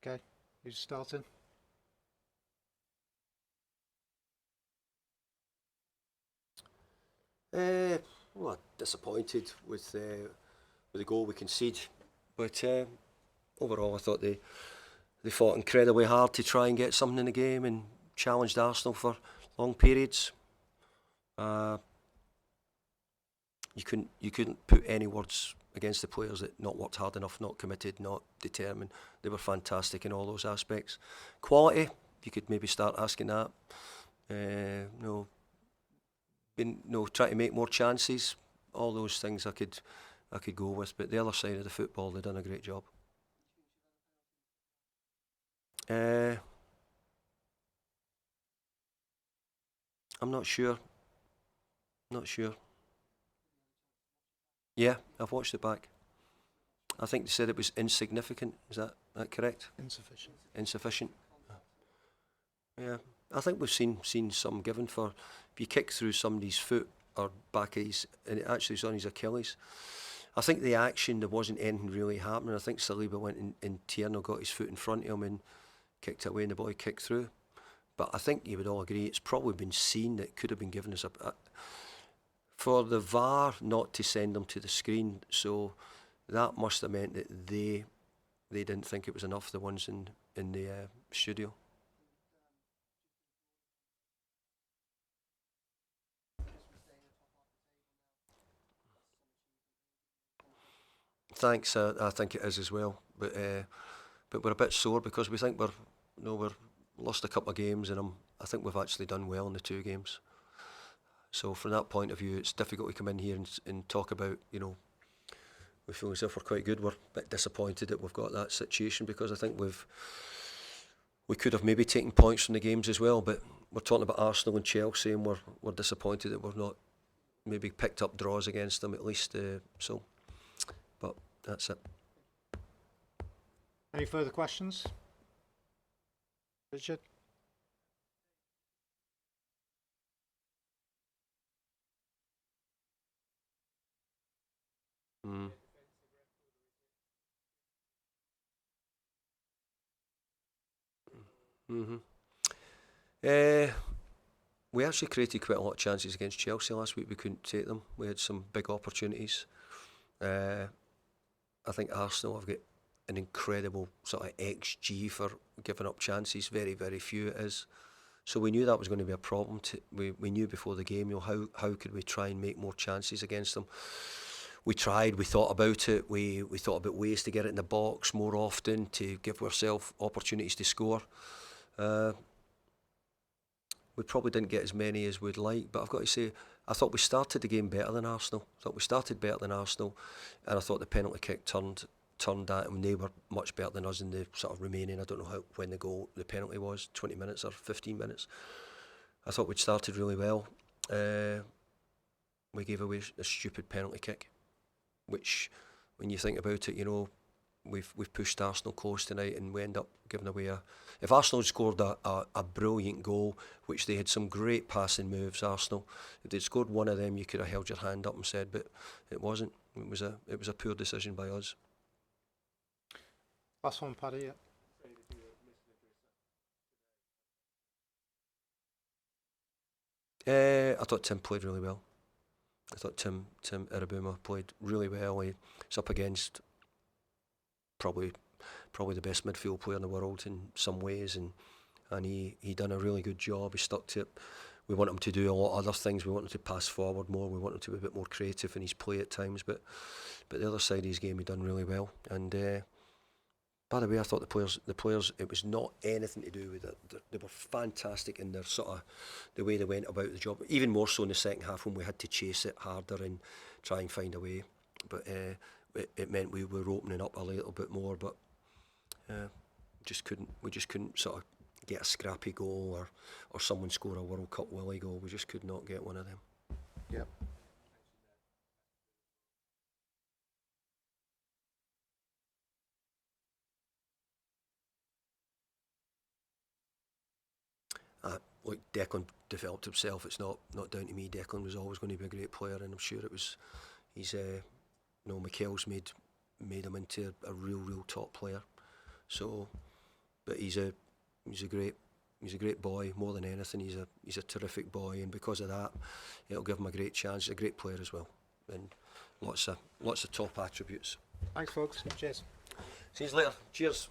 Okay, who's starting? Uh, well, disappointed with the goal we conceded, but overall I thought they fought incredibly hard to try and get something in the game and challenged Arsenal for long periods. Uh, you couldn't put any words against the players that not worked hard enough, not committed, not determined. They were fantastic in all those aspects. Quality, you could maybe start asking that. No, been no trying to make more chances. All those things I could go with, but the other side of the football, they've done a great job. Uh, I'm not sure. Not sure. Yeah, I've watched it back. I think they said it was insignificant. Is that correct? Insufficient. Insufficient. Yeah, I think we've seen some given for if you kick through somebody's foot or back of his, and it actually is on his Achilles. I think the action there wasn't anything really happening. I think Saliba went in Tierno, got his foot in front of him and kicked it away, and the boy kicked through. But I think you would all agree it's probably been seen that it could have been given as a for the VAR not to send them to the screen. So that must have meant that they didn't think it was enough. The ones in the studio. Thanks. I think it is as well. But we're a bit sore because we think we're lost a couple of games, and I think we've actually done well in the two games. So from that point of view, it's difficult to come in here and talk about, we feel as if we're quite good. We're a bit disappointed that we've got that situation because I think we could have maybe taken points from the games as well. But we're talking about Arsenal and Chelsea, and we're disappointed that we've not maybe picked up draws against them at least. But that's it. Any further questions? Richard? Mm. Mhm. Uh, we actually created quite a lot of chances against Chelsea last week. We couldn't take them. We had some big opportunities. Uh, I think Arsenal have got an incredible sort of XG for giving up chances. Very, very few it is. So we knew that was going to be a problem. We knew before the game, how could we try and make more chances against them? We tried. We thought about it. We thought about ways to get it in the box more often to give ourselves opportunities to score. Uh, we probably didn't get as many as we'd like, but I've got to say, I thought we started the game better than Arsenal. I thought we started better than Arsenal, and I thought the penalty kick turned that, and they were much better than us in the sort of remaining. I don't know when the penalty was, 20 minutes or 15 minutes. I thought we'd started really well. We gave away a stupid penalty kick, which, when you think about it, we've pushed Arsenal close tonight, and we end up giving away a. If Arsenal had scored a brilliant goal, which they had some great passing moves, Arsenal, if they'd scored one of them, you could have held your hand up and said, but it wasn't. It was a poor decision by us. Last one, Paddy. Yeah. I thought Tim played really well. I thought Tim Irabuma played really well. He's up against probably the best midfield player in the world in some ways, and he done a really good job. He stuck to it. We want him to do a lot of other things. We want him to pass forward more. We want him to be a bit more creative in his play at times. But the other side of his game, he done really well. And by the way, I thought the players, it was not anything to do with it. They were fantastic in their sort of the way they went about the job. Even more so in the second half when we had to chase it harder and try and find a way. But it meant we were opening up a little bit more. But uh, we just couldn't sort of get a scrappy goal or someone score a World Cup Willie goal. We just could not get one of them. Yep. Look, Declan developed himself. It's not down to me. Declan was always going to be a great player, and I'm sure it was. He's Mikel's made him into a real top player. So but he's a great boy more than anything. He's a terrific boy, and because of that, it'll give him a great chance. He's a great player as well, and lots of top attributes. Thanks, folks. Cheers. See you later. Cheers.